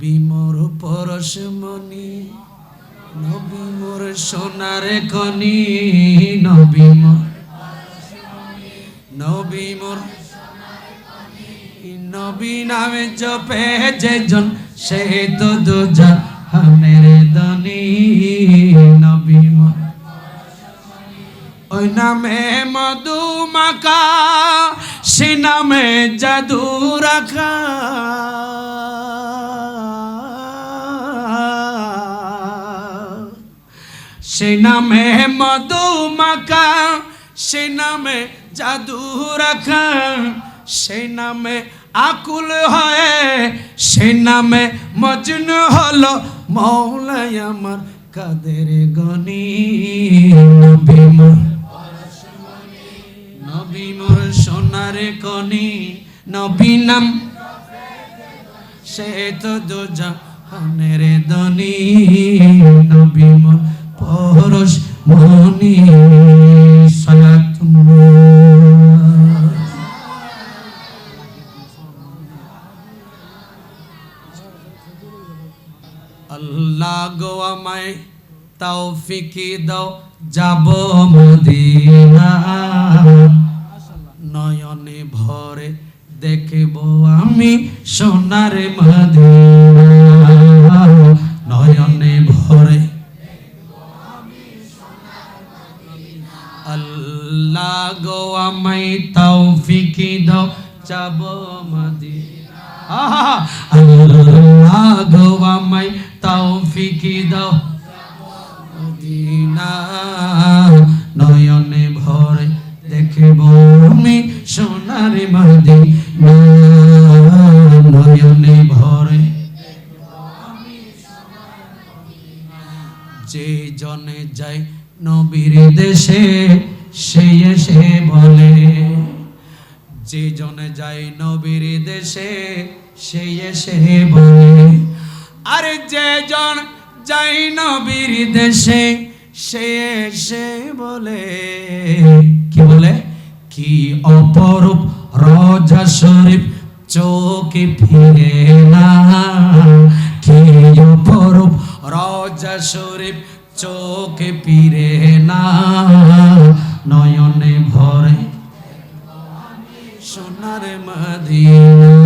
নবী মোর পরশমণি, নবী মোর সোনার খনি, নবী মোর নবী মোর নবী নামে জপে যেজন সে তো দুজাহানের ধনী। নবী মোর ওই নামে মধু মাখা, সে নামে জাদু রাখা। সে নামে মধু মাখা, সে নামে জাদু রাখা। সে নামে আকুল হয়, সে নামে মজনু হলো মৌলাই আমার কাদের গনি। নবী মোর নবী মোর সোনার কনি, নবী নাম সে তো দুজাহানের ধনী। নবী মোর পরশমণি, আল্লাহ গো আমায় তৌফিক দাও যাব মদিনা। নয়নে ভরে দেখব আমি সোনার মদিনা। নয়নে ভরে আল্লাহ গো আমায় তৌফিক দাও যাব মদিনা। আল্লাহ গো আমায় তৌফিক দাও মদিনা। নয়নে ভরে দেখব আমি সোনার মদিনা। নয়নে ভরে যে জনে যায় নবীর দেশে, সে এসে বলে। যে জনে যায় নবীর দেশে, সে এসে বলে। আরে যে জন যায় নবীর দেশে, সে এসে বলে। কি বলে? কি অপরূপ রোজা শরীফ চোখে ফিরে না। কি অপরূপ রোজা শরীফ চোখে ফিরে না। নয়নে ভরে সোনার মদিনা।